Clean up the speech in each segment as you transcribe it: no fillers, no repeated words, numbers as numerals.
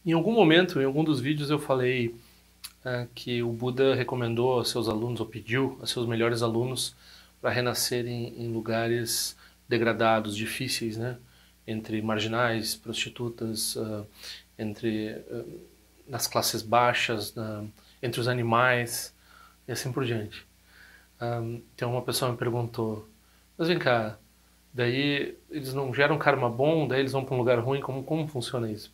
Em algum momento, em algum dos vídeos, eu falei que o Buda recomendou aos seus alunos, ou pediu aos seus melhores alunos, para renascerem em lugares degradados, difíceis, né? Entre marginais, prostitutas, nas classes baixas, entre os animais e assim por diante. Então uma pessoa me perguntou, mas vem cá, daí eles não geram karma bom, daí eles vão para um lugar ruim, como funciona isso?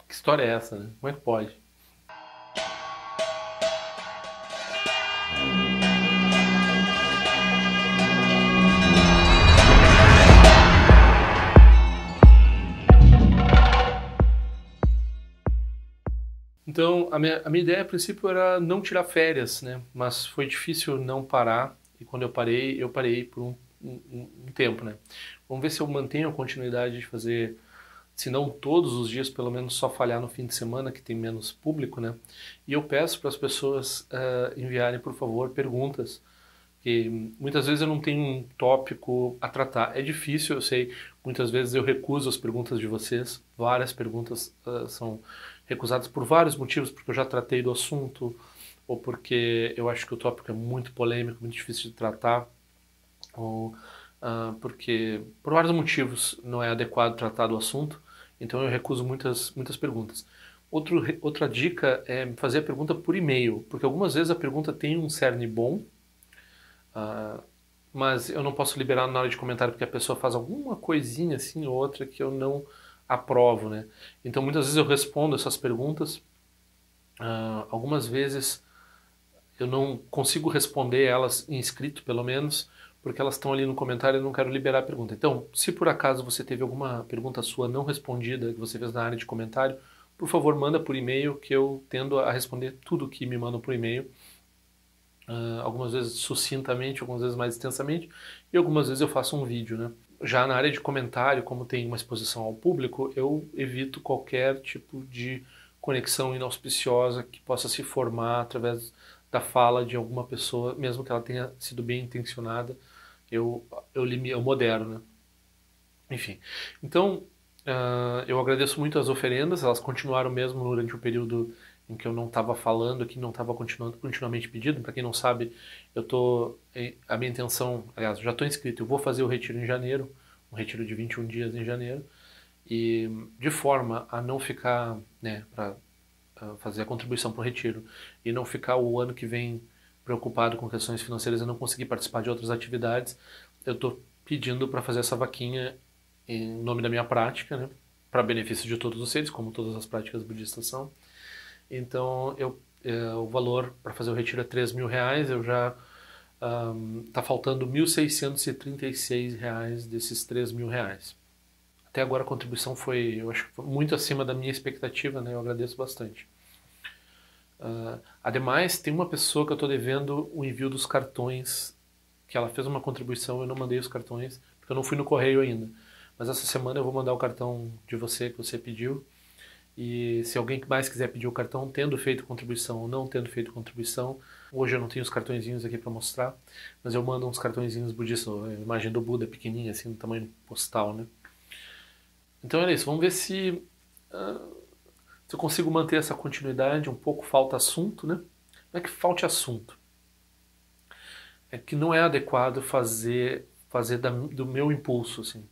Que história é essa, né? Como é que pode? Então, a minha ideia a princípio era não tirar férias, né? Mas foi difícil não parar. E quando eu parei por um tempo, né? Vamos ver se eu mantenho a continuidade de fazer, se não todos os dias, pelo menos só falhar no fim de semana, que tem menos público, né? E eu peço para as pessoas enviarem, por favor, perguntas. Que muitas vezes eu não tenho um tópico a tratar. É difícil, eu sei. Muitas vezes eu recuso as perguntas de vocês. Várias perguntas são recusadas por vários motivos, porque eu já tratei do assunto, ou porque eu acho que o tópico é muito polêmico, muito difícil de tratar, ou porque por vários motivos não é adequado tratar do assunto. Então eu recuso muitas perguntas. Outra dica é fazer a pergunta por e-mail, porque algumas vezes a pergunta tem um cerne bom, ah, mas eu não posso liberar na hora de comentário porque a pessoa faz alguma coisinha assim ou outra que eu não aprovo, né? Então muitas vezes eu respondo essas perguntas, algumas vezes eu não consigo responder elas em escrito, pelo menos, porque elas estão ali no comentário e eu não quero liberar a pergunta. Então, se por acaso você teve alguma pergunta sua não respondida que você fez na área de comentário, por favor, manda por e-mail que eu tendo a responder tudo que me mandam por e-mail. Algumas vezes sucintamente, algumas vezes mais extensamente, e algumas vezes eu faço um vídeo, né? Já na área de comentário, como tem uma exposição ao público, eu evito qualquer tipo de conexão inauspiciosa que possa se formar através da fala de alguma pessoa, mesmo que ela tenha sido bem intencionada, eu modero, né? Enfim, então eu agradeço muito as oferendas, elas continuaram mesmo durante o período em que eu não estava falando, que não estava continuamente pedindo. Para quem não sabe, a minha intenção, aliás, eu já estou inscrito, eu vou fazer o retiro em janeiro, um retiro de 21 dias em janeiro, e de forma a não ficar, né, para fazer a contribuição para o retiro e não ficar o ano que vem preocupado com questões financeiras e não conseguir participar de outras atividades, eu estou pedindo para fazer essa vaquinha em nome da minha prática, né, para benefício de todos os seres, como todas as práticas budistas são. Então, o valor para fazer o retiro é R$ 3.000, eu já está faltando R$ 1.636 desses R$ 3.000. Até agora a contribuição foi, eu acho, muito acima da minha expectativa, né? Eu agradeço bastante. Ademais, tem uma pessoa que eu estou devendo o envio dos cartões, que ela fez uma contribuição, eu não mandei os cartões, porque eu não fui no correio ainda. Mas essa semana eu vou mandar o cartão de você que você pediu. E se alguém mais quiser pedir o cartão, tendo feito contribuição ou não tendo feito contribuição, hoje eu não tenho os cartõezinhos aqui para mostrar, mas eu mando uns cartõezinhos budistas, a imagem do Buda pequenininha, assim, no tamanho postal, né? Então é isso, vamos ver se eu consigo manter essa continuidade. Um pouco falta assunto, né? Não é que falte assunto, é que não é adequado fazer do meu impulso, assim.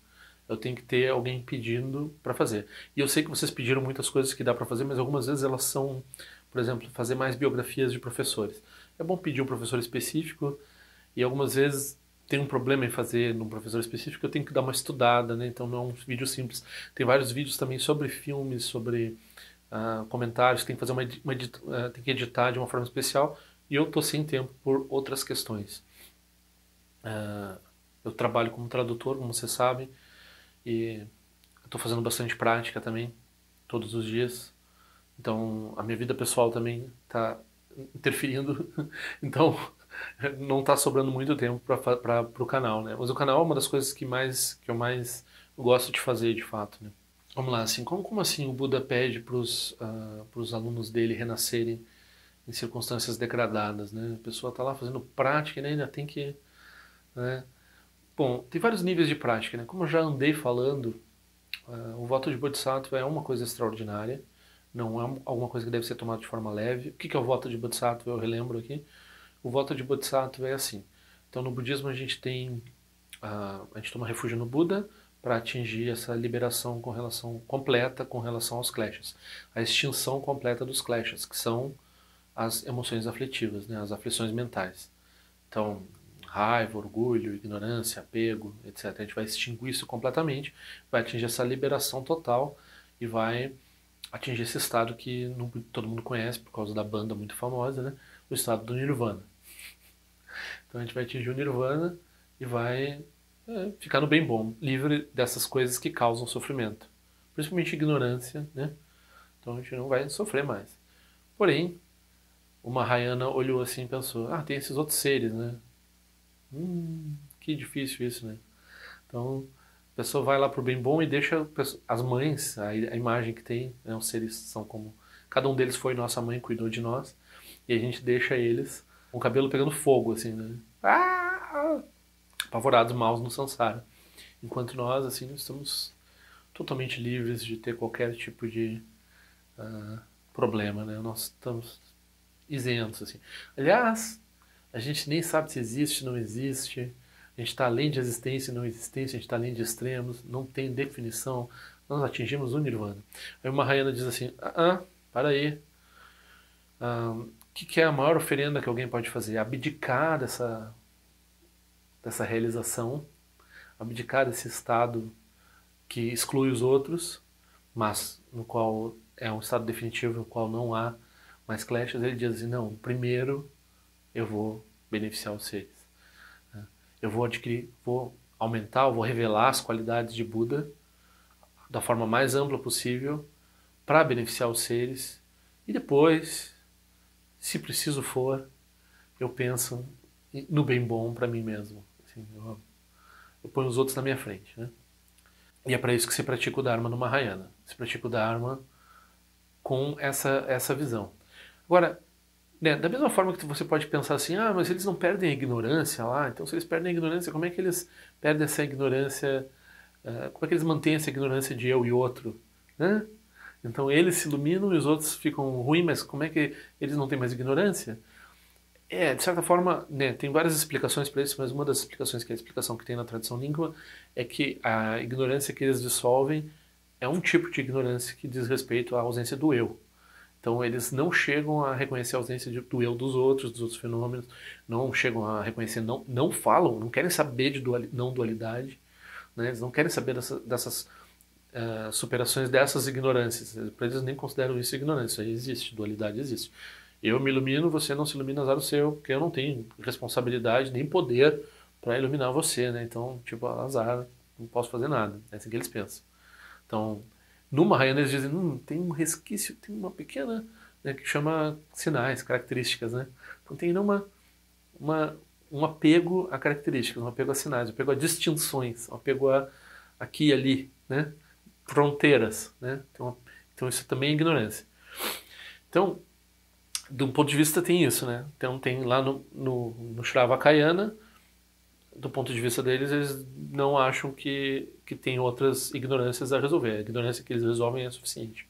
Eu tenho que ter alguém pedindo para fazer. E eu sei que vocês pediram muitas coisas que dá para fazer, mas algumas vezes elas são, por exemplo, fazer mais biografias de professores. É bom pedir um professor específico e algumas vezes tem um problema em fazer num professor específico, eu tenho que dar uma estudada, né? Então não é um vídeo simples. Tem vários vídeos também sobre filmes, sobre comentários, tem que fazer tem que editar de uma forma especial e eu tô sem tempo por outras questões. Eu trabalho como tradutor, como vocês sabem, e estou fazendo bastante prática também, todos os dias. Então a minha vida pessoal também está interferindo. Então não está sobrando muito tempo para o canal, né? Mas o canal é uma das coisas que eu mais gosto de fazer, de fato, né? Vamos lá, assim, como assim o Buda pede para os alunos dele renascerem em circunstâncias degradadas, né? A pessoa está lá fazendo prática e ainda tem que, né? Bom, tem vários níveis de prática, né? Como eu já andei falando, o voto de Bodhisattva é uma coisa extraordinária. não é alguma coisa que deve ser tomada de forma leve. O que é o voto de Bodhisattva? Eu relembro aqui. O voto de Bodhisattva é assim. Então, no budismo, a gente tem a gente toma refúgio no Buda para atingir essa liberação com relação completa com relação aos kleshas, a extinção completa dos kleshas, que são as emoções aflitivas, né, as aflições mentais. Então, raiva, orgulho, ignorância, apego, etc. A gente vai extinguir isso completamente, vai atingir essa liberação total e vai atingir esse estado que todo mundo conhece por causa da banda muito famosa, né? O estado do Nirvana. Então a gente vai atingir o Nirvana e vai ficar no bem bom, livre dessas coisas que causam sofrimento. Principalmente ignorância, né? Então a gente não vai sofrer mais. Porém, o Mahayana olhou assim e pensou, tem esses outros seres, né? Que difícil isso, né? Então, a pessoa vai lá pro bem bom e deixa as mães, a imagem que tem, né, os seres são como... Cada um deles foi nossa mãe, cuidou de nós, e a gente deixa eles com o cabelo pegando fogo, assim, né? Apavorados, maus no samsara. Enquanto nós, assim, estamos totalmente livres de ter qualquer tipo de problema, né? Nós estamos isentos, assim. Aliás, a gente nem sabe se existe, não existe. A gente está além de existência e não existência, a gente está além de extremos, não tem definição. Nós atingimos o Nirvana. Aí o Mahayana diz assim, para aí. O que é a maior oferenda que alguém pode fazer? Abdicar dessa realização, abdicar desse estado que exclui os outros, mas no qual é um estado definitivo, no qual não há mais clashes. Ele diz assim, não, primeiro eu vou beneficiar os seres. Eu vou adquirir, vou aumentar, vou revelar as qualidades de Buda da forma mais ampla possível para beneficiar os seres e depois, se preciso for, eu penso no bem bom para mim mesmo. Assim, eu ponho os outros na minha frente, né? E é para isso que se pratica o Dharma no Mahayana. Se pratica o Dharma com essa visão. Agora, né, da mesma forma que você pode pensar assim, mas eles não perdem a ignorância lá, então se eles perdem a ignorância, como é que eles perdem essa ignorância, como é que eles mantêm essa ignorância de eu e outro, né? Então eles se iluminam e os outros ficam ruins, mas como é que eles não têm mais ignorância? De certa forma, né, tem várias explicações para isso, mas uma das explicações, que é a explicação que tem na tradição língua, é que a ignorância que eles dissolvem é um tipo de ignorância que diz respeito à ausência do eu. Então eles não chegam a reconhecer a ausência do eu dos outros fenômenos, não chegam a reconhecer, não falam, não querem saber de não dualidade, né? Eles não querem saber dessas superações dessas ignorâncias. Para eles nem consideram isso ignorância, aí existe, dualidade existe. Eu me ilumino, você não se ilumina, azar o seu, porque eu não tenho responsabilidade nem poder para iluminar você, né? Então, tipo, azar, não posso fazer nada. É assim que eles pensam. Então, no Mahayana eles dizem, tem um resquício, tem uma pequena, né, que chama sinais, características, né? Então tem um apego a características, um apego a sinais, um apego a distinções, um apego a aqui e ali, né? Fronteiras, né? Então isso também é ignorância. Então, de um ponto de vista tem isso, né? Então tem lá no Shravakayana, do ponto de vista deles, eles não acham que tem outras ignorâncias a resolver. A ignorância que eles resolvem é suficiente.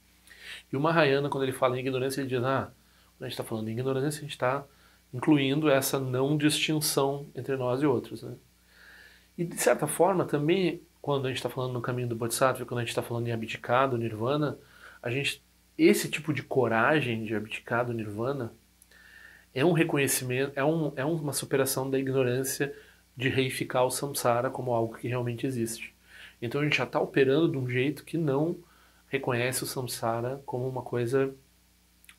E o Mahayana, quando ele fala em ignorância, ele diz, quando a gente está falando em ignorância, a gente está incluindo essa não distinção entre nós e outros, né? E, de certa forma, também, quando a gente está falando no caminho do Bodhisattva, quando a gente está falando em abdicar do Nirvana, esse tipo de coragem de abdicar do Nirvana é um reconhecimento, é uma superação da ignorância de reificar o samsara como algo que realmente existe. Então a gente já está operando de um jeito que não reconhece o samsara como uma coisa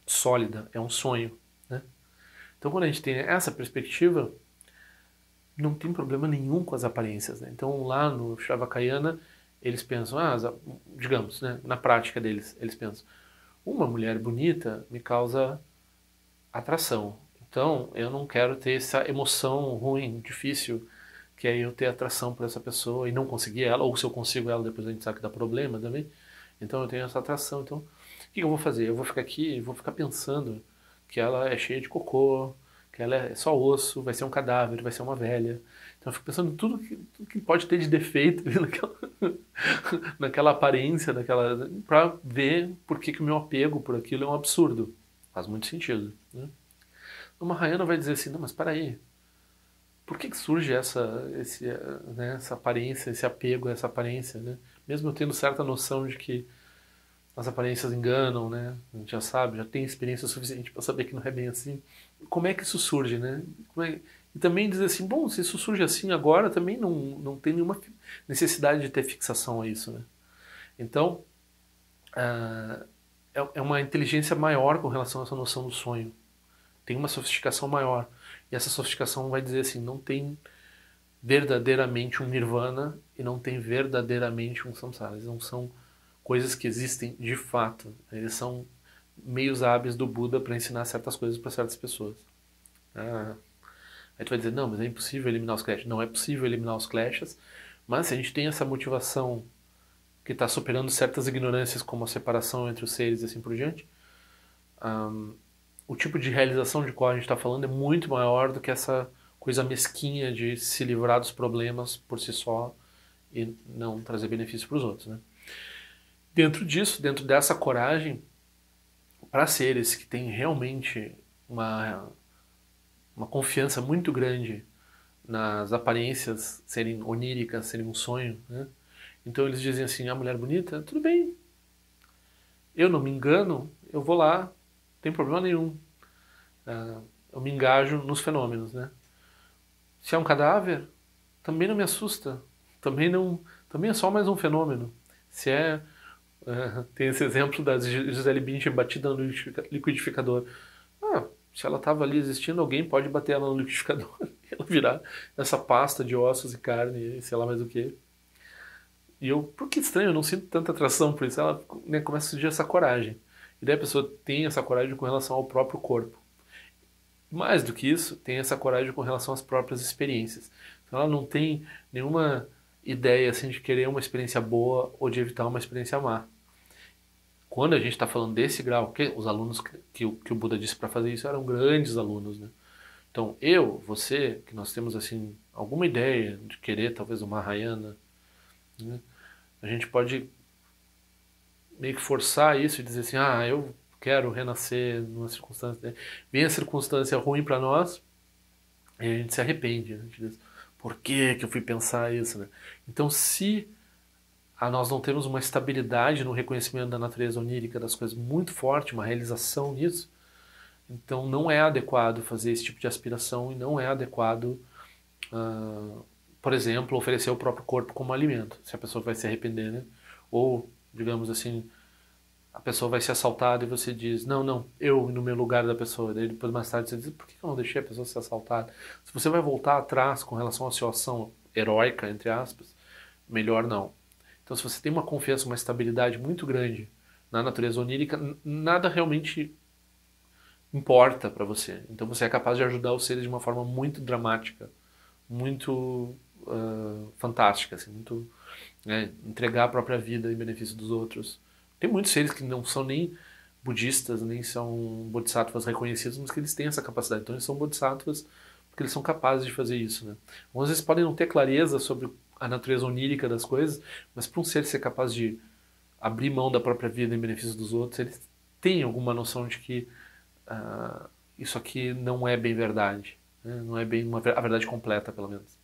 sólida, é um sonho, né? Então quando a gente tem essa perspectiva, não tem problema nenhum com as aparências, né? Então lá no Shravakayana eles pensam, digamos, né, na prática deles, eles pensam, uma mulher bonita me causa atração. Então, eu não quero ter essa emoção ruim, difícil, que é eu ter atração por essa pessoa e não conseguir ela, ou se eu consigo ela, depois a gente sabe que dá problema também. Então, eu tenho essa atração. Então, o que eu vou fazer? Eu vou ficar aqui e vou ficar pensando que ela é cheia de cocô, que ela é só osso, vai ser um cadáver, vai ser uma velha. Então, Eu fico pensando em tudo que pode ter de defeito ali naquela aparência, para ver por que o meu apego por aquilo é um absurdo. Faz muito sentido. Né? O Mahayana vai dizer assim, não, mas para aí, por que surge essa aparência, esse apego a essa aparência? Né? Mesmo eu tendo certa noção de que as aparências enganam, né? A gente já sabe, já tem experiência suficiente para saber que não é bem assim. Como é que isso surge, né? E também dizer assim, bom, se isso surge assim agora, também não tem nenhuma necessidade de ter fixação a isso, né? Então, ah, é uma inteligência maior com relação a essa noção do sonho. Tem uma sofisticação maior. E essa sofisticação vai dizer assim, não tem verdadeiramente um nirvana e não tem verdadeiramente um samsara. Eles não são coisas que existem de fato. Eles são meios hábeis do Buda para ensinar certas coisas para certas pessoas. Ah, aí tu vai dizer, não, mas é impossível eliminar os kleshas. Não é possível eliminar os kleshas, mas se a gente tem essa motivação que está superando certas ignorâncias, como a separação entre os seres e assim por diante, o tipo de realização de qual a gente está falando é muito maior do que essa coisa mesquinha de se livrar dos problemas por si só e não trazer benefício para os outros, né? Dentro disso, dentro dessa coragem, para seres que têm realmente uma confiança muito grande nas aparências serem oníricas, serem um sonho, né? Então eles dizem assim, a mulher bonita, tudo bem, eu não me engano, eu vou lá, não tem problema nenhum. Eu me engajo nos fenômenos, né? Se é um cadáver, também não me assusta, também é só mais um fenômeno. Se é tem esse exemplo da Gisele Bündchen batida no liquidificador. Se ela estava ali existindo, alguém pode bater ela no liquidificador e ela virar essa pasta de ossos e carne, sei lá mais o que. E eu, por que estranho, eu não sinto tanta atração por isso. Ela, né, começa a surgir essa coragem. E daí a pessoa tem essa coragem com relação ao próprio corpo. Mais do que isso, tem essa coragem com relação às próprias experiências. Então ela não tem nenhuma ideia assim, de querer uma experiência boa ou de evitar uma experiência má. Quando a gente está falando desse grau, que os alunos que o Buda disse para fazer isso eram grandes alunos, né? Então, você, que nós temos assim alguma ideia de querer talvez uma Mahayana, né? A gente pode meio que forçar isso e dizer assim, eu quero renascer numa circunstância, né? Vem a circunstância ruim para nós e a gente se arrepende, né? A gente diz, por que eu fui pensar isso, né? Então, se nós não temos uma estabilidade no reconhecimento da natureza onírica das coisas muito forte, uma realização nisso, então não é adequado fazer esse tipo de aspiração e não é adequado, por exemplo, oferecer o próprio corpo como alimento, se a pessoa vai se arrepender, né? Ou, digamos assim, a pessoa vai ser assaltada e você diz, não, eu no meu lugar da pessoa. Daí depois mais tarde você diz, por que eu não deixei a pessoa ser assaltada? Se você vai voltar atrás com relação à sua ação heróica, entre aspas, melhor não. Então, se você tem uma confiança, uma estabilidade muito grande na natureza onírica, nada realmente importa para você. Então, você é capaz de ajudar os seres de uma forma muito dramática, muito fantástica, assim, muito, né, entregar a própria vida em benefício dos outros. Tem muitos seres que não são nem budistas, nem são bodhisattvas reconhecidos, mas que eles têm essa capacidade. Então, eles são bodhisattvas porque eles são capazes de fazer isso, né? Algumas vezes podem não ter clareza sobre a natureza onírica das coisas, mas para um ser ser capaz de abrir mão da própria vida em benefício dos outros, eles têm alguma noção de que isso aqui não é bem verdade, né? Não é bem a verdade completa, pelo menos.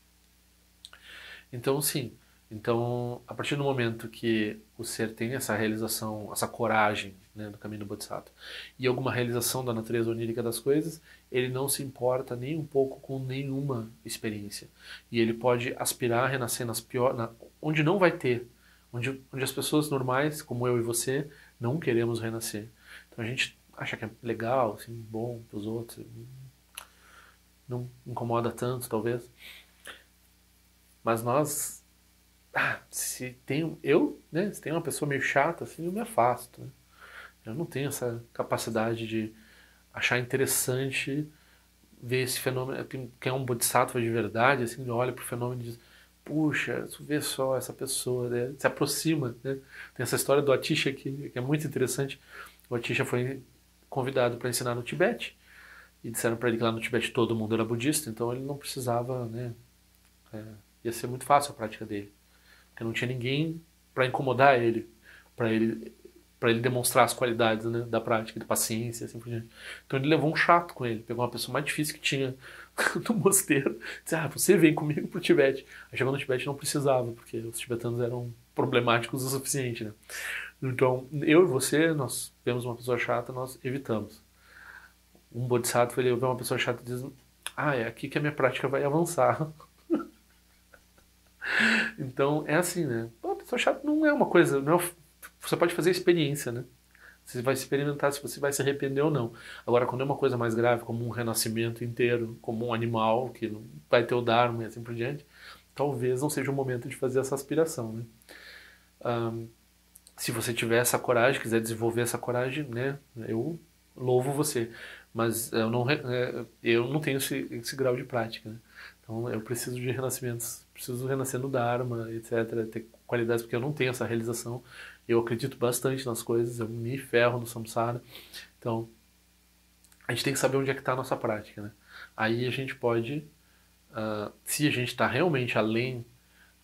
Então, sim. Então, a partir do momento que o ser tem essa realização, essa coragem, né, do caminho do Bodhisattva, e alguma realização da natureza onírica das coisas, ele não se importa nem um pouco com nenhuma experiência. E ele pode aspirar a renascer onde não vai ter, onde as pessoas normais, como eu e você, não queremos renascer. Então a gente acha que é legal, assim, bom para os outros, não incomoda tanto, talvez. Mas nós se tem uma pessoa meio chata assim, eu me afasto, né? Eu não tenho essa capacidade de achar interessante ver esse fenômeno. Quem é um bodhisattva de verdade, assim, olha para o fenômeno e diz, puxa, vê só essa pessoa, né? Se aproxima, né? Tem essa história do Atisha que é muito interessante. O Atisha foi convidado para ensinar no Tibete e disseram para ele que lá no Tibete todo mundo era budista, então ele não precisava, né, ia ser muito fácil a prática dele. Porque não tinha ninguém para incomodar ele, para ele, para ele demonstrar as qualidades, né, da prática, de paciência, assim por diante. Então ele levou um chato com ele, pegou uma pessoa mais difícil que tinha no mosteiro, disse, você vem comigo pro Tibete. Aí chegou no Tibete não precisava, porque os tibetanos eram problemáticos o suficiente, né? Então, eu e você, nós vemos uma pessoa chata, nós evitamos. Um bodhisattva, ele vê uma pessoa chata e diz, é aqui que a minha prática vai avançar. Então, é assim, né? A pessoa chata não é uma coisa, não é, você pode fazer experiência, né? Você vai experimentar se você vai se arrepender ou não. Agora, quando é uma coisa mais grave, como um renascimento inteiro, como um animal que não vai ter o Dharma e assim por diante, talvez não seja o momento de fazer essa aspiração, né? Se você tiver essa coragem, quiser desenvolver essa coragem, né? Eu louvo você. Mas eu não tenho esse grau de prática, né? Então eu preciso de renascimentos, preciso renascer no Dharma, etc. Ter qualidades, porque eu não tenho essa realização. Eu acredito bastante nas coisas, eu me ferro no samsara. Então, a gente tem que saber onde é que está a nossa prática, né? Aí a gente pode, se a gente está realmente além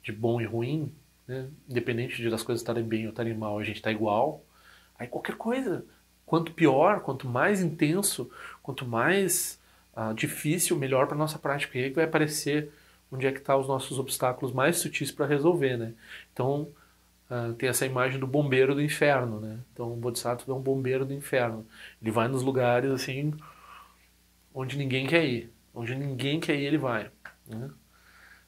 de bom e ruim, né? Independente de das coisas estarem bem ou estarem mal, a gente está igual. Aí qualquer coisa, quanto pior, quanto mais intenso, quanto mais difícil, melhor para nossa prática. E aí vai aparecer onde é que estão os nossos obstáculos mais sutis para resolver, né? Então, tem essa imagem do bombeiro do inferno, né? Então, o Bodhisattva é um bombeiro do inferno. Ele vai nos lugares, assim, onde ninguém quer ir. Onde ninguém quer ir, ele vai, né?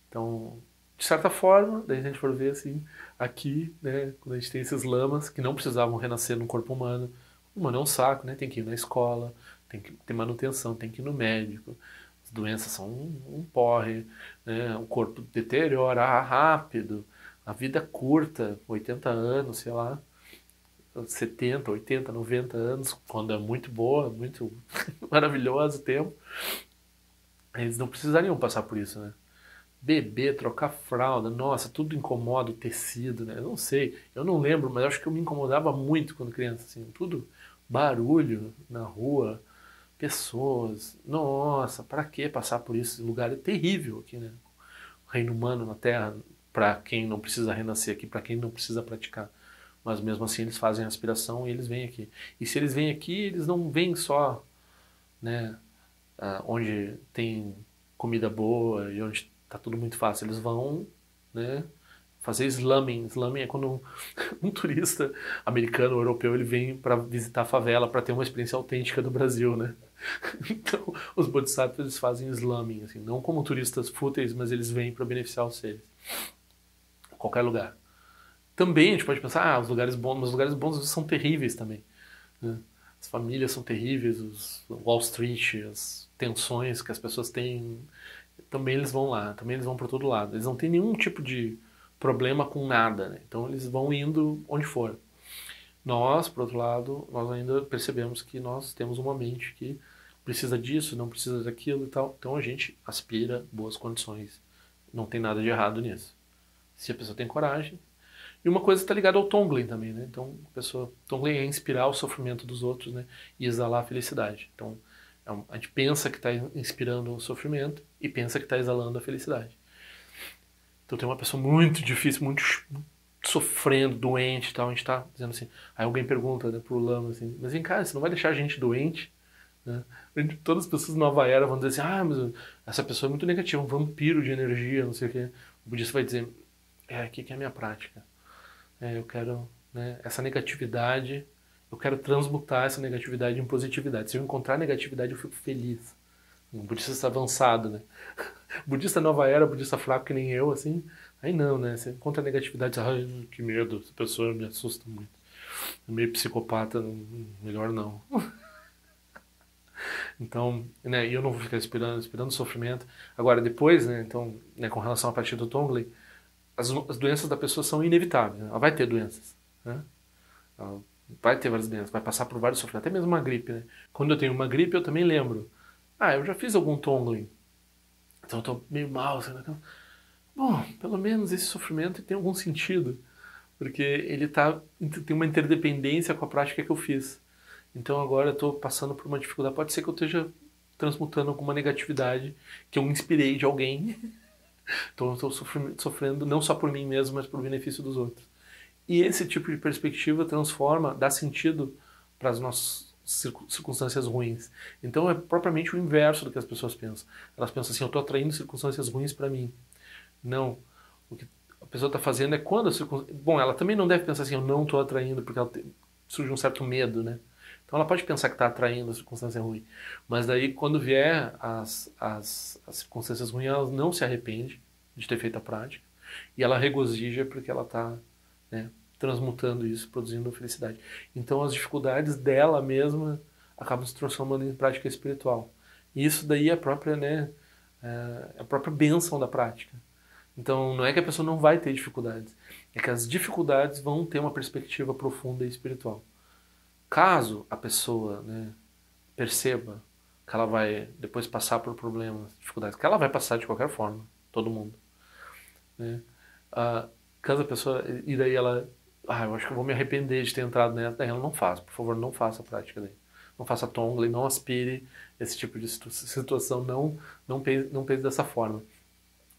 Então, de certa forma, daí a gente for ver, assim, aqui, né, quando a gente tem esses lamas que não precisavam renascer no corpo humano, o humano é um saco, né? Tem que ir na escola, tem que ter manutenção, tem que ir no médico. As doenças são um porre, né? O corpo deteriora rápido, a vida é curta, 80 anos, sei lá, 70, 80, 90 anos, quando é muito boa, muito maravilhoso o tempo. Eles não precisariam passar por isso, né? Beber, trocar fralda, nossa, tudo incomoda o tecido, né? Eu não sei, eu não lembro, mas acho que eu me incomodava muito quando criança, assim, tudo barulho na rua, pessoas, nossa, para que passar por isso? Esse lugar é terrível aqui, né? O reino humano na Terra, para quem não precisa renascer aqui, para quem não precisa praticar. Mas mesmo assim eles fazem a aspiração e eles vêm aqui. E se eles vêm aqui, eles não vêm só, né, onde tem comida boa e onde tá tudo muito fácil. Eles vão, né, fazer slumming. Slumming é quando um turista americano ou europeu ele vem para visitar a favela, para ter uma experiência autêntica do Brasil, né? Então, os bodhisattvas eles fazem slumming, assim, não como turistas fúteis, mas eles vêm para beneficiar os seres. Em qualquer lugar. Também a gente pode pensar, os lugares bons, mas os lugares bons são terríveis também, né? As famílias são terríveis, os Wall Street, as tensões que as pessoas têm, também eles vão lá, também eles vão para todo lado. Eles não têm nenhum tipo de problema com nada, né? Então eles vão indo onde for. Nós, por outro lado, nós ainda percebemos que nós temos uma mente que precisa disso, não precisa daquilo e tal. Então a gente aspira boas condições. Não tem nada de errado nisso. Se a pessoa tem coragem. E uma coisa está ligada ao Tonglen também, né? Então, Tonglen é inspirar o sofrimento dos outros, né? E exalar a felicidade. Então, a gente pensa que está inspirando o sofrimento e pensa que está exalando a felicidade. Então tem uma pessoa muito difícil, muito sofrendo, doente e tal, a gente está dizendo assim. Aí alguém pergunta, né, pro Lama assim, mas vem cá, você não vai deixar a gente doente? Né? Todas as pessoas da nova era vão dizer assim, mas essa pessoa é muito negativa, um vampiro de energia, não sei o quê. O budista vai dizer, aqui que é a minha prática. Eu quero, né, essa negatividade, eu quero transmutar essa negatividade em positividade. Se eu encontrar negatividade, eu fico feliz. Um budista avançado, né? Budista nova era, budista fraco que nem eu, assim. Aí não, né? Você encontra negatividade, ai, que medo, essa pessoa me assusta muito. É meio psicopata, melhor não. Então, né, eu não vou ficar esperando sofrimento. Agora, depois, né, então, né, com relação à parte do Tonglen, as doenças da pessoa são inevitáveis. Né? Ela vai ter doenças, né? Ela vai ter várias doenças, vai passar por vários sofrimentos, até mesmo uma gripe, né? Quando eu tenho uma gripe, eu também lembro. Eu já fiz algum Tonglen, então eu tô meio mal, assim, né? Bom, pelo menos esse sofrimento tem algum sentido, porque ele tem uma interdependência com a prática que eu fiz. Então agora eu estou passando por uma dificuldade, pode ser que eu esteja transmutando alguma negatividade que eu inspirei de alguém Então eu estou sofrendo não só por mim mesmo, mas por benefício dos outros. E esse tipo de perspectiva transforma, dá sentido para as nossas circunstâncias ruins. Então é propriamente o inverso do que as pessoas pensam. Elas pensam assim, eu estou atraindo circunstâncias ruins para mim. Não. O que a pessoa está fazendo é quando a circunstância... Bom, ela também não deve pensar assim, eu não estou atraindo, porque surge um certo medo, né? Então ela pode pensar que está atraindo a circunstância ruim. Mas daí, quando vier as circunstâncias ruins, ela não se arrepende de ter feito a prática. E ela regozija porque ela está, né, transmutando isso, produzindo felicidade. Então as dificuldades dela mesma acabam se transformando em prática espiritual. E isso daí é a própria, né, a própria bênção da prática. Então não é que a pessoa não vai ter dificuldades, é que as dificuldades vão ter uma perspectiva profunda e espiritual. Caso a pessoa, né, perceba que ela vai depois passar por problemas, dificuldades, que ela vai passar de qualquer forma, todo mundo, né? Caso a pessoa, e daí ela, eu acho que eu vou me arrepender de ter entrado nessa, daí ela não faz, por favor, não faça a prática daí. Não faça Tonglen, não aspire esse tipo de situação, não pense dessa forma.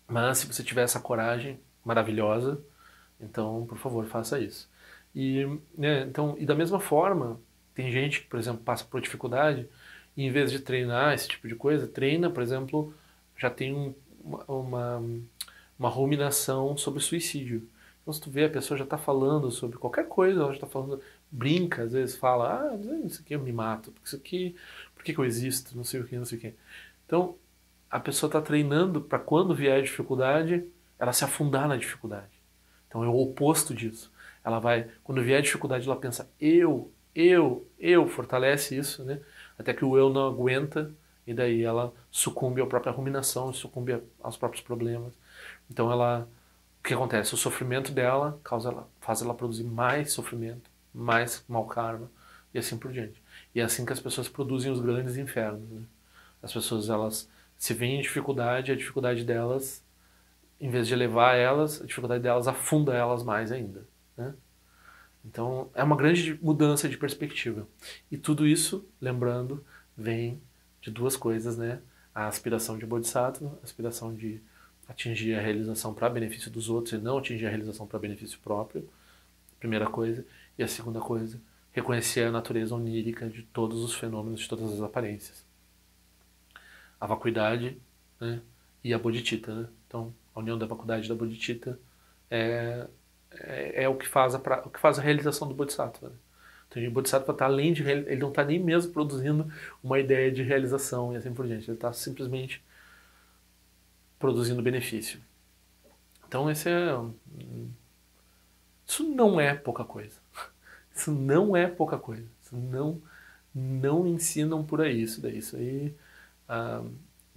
Mas se você tiver essa coragem maravilhosa, então, por favor, faça isso. E, né, então, e da mesma forma, tem gente que, por exemplo, passa por dificuldade e em vez de treinar esse tipo de coisa, treina, por exemplo, já tem uma ruminação sobre suicídio. Então, se tu vê, a pessoa já está falando sobre qualquer coisa, ela já está falando, brinca, às vezes fala, isso aqui eu me mato, isso aqui, por que eu existo, não sei o que, não sei o que. Então, a pessoa está treinando para quando vier a dificuldade, ela se afundar na dificuldade. Então é o oposto disso. Ela vai, quando vier a dificuldade, ela pensa, eu, fortalece isso, né? Até que o eu não aguenta, e daí ela sucumbe à própria ruminação, sucumbe aos próprios problemas. Então ela, o que acontece? O sofrimento dela faz ela produzir mais sofrimento, mais mau karma, e assim por diante. E é assim que as pessoas produzem os grandes infernos, né? As pessoas, elas se veem em dificuldade, a dificuldade delas, em vez de elevar elas, a dificuldade delas afunda elas mais ainda, né? Então, é uma grande mudança de perspectiva. E tudo isso, lembrando, vem de duas coisas, né? A aspiração de Bodhisattva, a aspiração de atingir a realização para benefício dos outros e não atingir a realização para benefício próprio, primeira coisa. E a segunda coisa, reconhecer a natureza onírica de todos os fenômenos, de todas as aparências. A vacuidade, né, e a bodhicitta, né? Então, a união da vacuidade e da bodhicitta é o que faz a realização do bodhisattva, né? Então, o bodhisattva está além de, ele não está nem mesmo produzindo uma ideia de realização e assim por diante. Ele está simplesmente produzindo benefício. Então, isso não é pouca coisa. Isso não é pouca coisa. Isso não ensinam por aí isso daí. Isso aí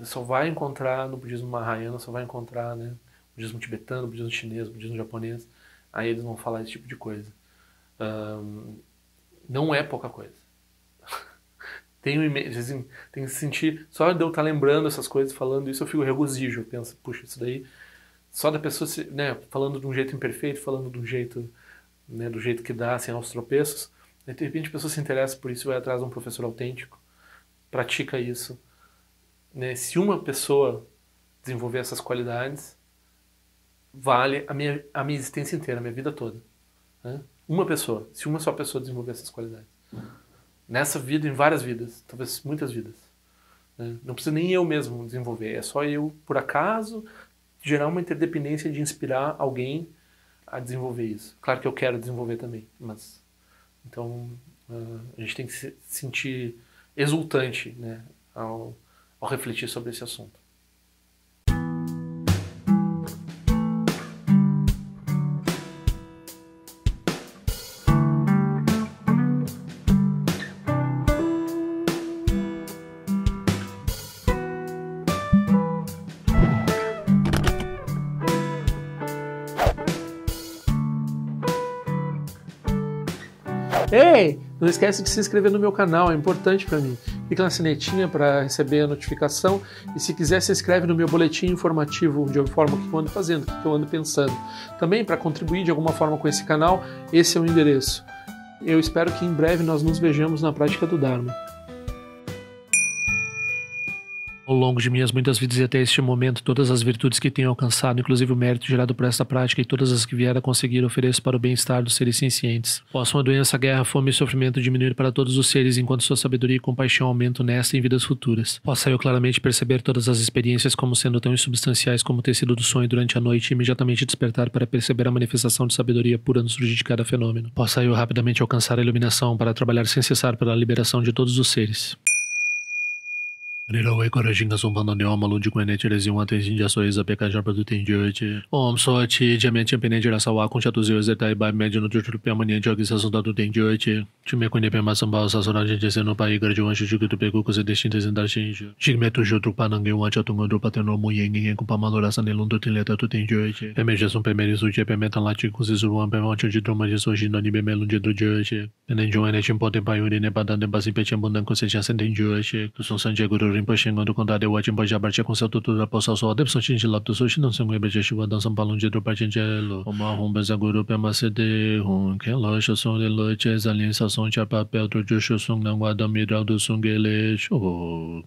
só vai encontrar no budismo Mahayana, só vai encontrar, né, no budismo tibetano, no budismo chinês, no budismo japonês. Aí eles vão falar esse tipo de coisa. Não é pouca coisa. Tem que sentir, só de eu estar lembrando essas coisas, falando isso, eu fico regozijo. Eu penso, puxa, isso daí, só da pessoa, né, falando de um jeito imperfeito, falando de um jeito, né, do jeito que dá, assim, aos tropeços, de repente a pessoa se interessa por isso, vai atrás de um professor autêntico, pratica isso. Né? Se uma pessoa desenvolver essas qualidades, vale a minha existência inteira, a minha vida toda. Né? Uma pessoa, se uma só pessoa desenvolver essas qualidades. Nessa vida, em várias vidas, talvez muitas vidas. Né? Não precisa nem eu mesmo desenvolver, é só eu, por acaso, gerar uma interdependência de inspirar alguém a desenvolver isso. Claro que eu quero desenvolver também, mas... Então, a gente tem que se sentir exultante, né, ao refletir sobre esse assunto. Ei, não esquece de se inscrever no meu canal, é importante para mim. Clica na sinetinha para receber a notificação e se quiser se inscreve no meu boletim informativo de forma que eu ando fazendo, o que eu ando pensando. Também para contribuir de alguma forma com esse canal, esse é o endereço. Eu espero que em breve nós nos vejamos na prática do Dharma. Ao longo de minhas muitas vidas e até este momento, todas as virtudes que tenho alcançado, inclusive o mérito gerado por esta prática e todas as que vier a conseguir, ofereço para o bem-estar dos seres cientes. Possam a doença, guerra, fome e sofrimento diminuir para todos os seres, enquanto sua sabedoria e compaixão aumentam nesta e em vidas futuras. Possa eu claramente perceber todas as experiências como sendo tão insubstanciais como o tecido do sonho durante a noite e imediatamente despertar para perceber a manifestação de sabedoria pura no surgir de cada fenômeno. Possa eu rapidamente alcançar a iluminação para trabalhar sem cessar pela liberação de todos os seres. Nirawe Korajinga Sumpana Neoma Lundi Kwene Cherezi Wate Jinja Soiza Pekajar Produtin Jochi Om Sochi Jamen Champene Jirasawa Conchatus Zetai by Mediano Tutu Piamania Jogi Sasunda Tutin Jochi Chime Kwene Pema Samba Sasora Jinja no Pai Garjuan Shuku tu Peku Kose Destintes Inda Shinju Jigmetu Jutru Panangue Wacha Tungo Pateno Muyengi Kupamalora Sanelundu Tileta Tutin Jochi Pemeja Sum Pemeri Suche Pemetan Lati Kusizuan Pemancho de Droma de Soji no Nibe Melunde do Jochi Nenjoane Chimpote Payuri Nebadan de Basi Pechambundan Conseja Senten Jochi Tuson Sanjaguru Rinpoche do condado de Wachimbo Jabartia com seu tutor da poça só depso chinji lapto sushi não sangwe beje shiwa dan sampalon de dropa chinjelo oma humba zaguru pema sede hun ken lo shoson de lo che zalin sa son cha papel do jusho sung nangwa da midral do sungele show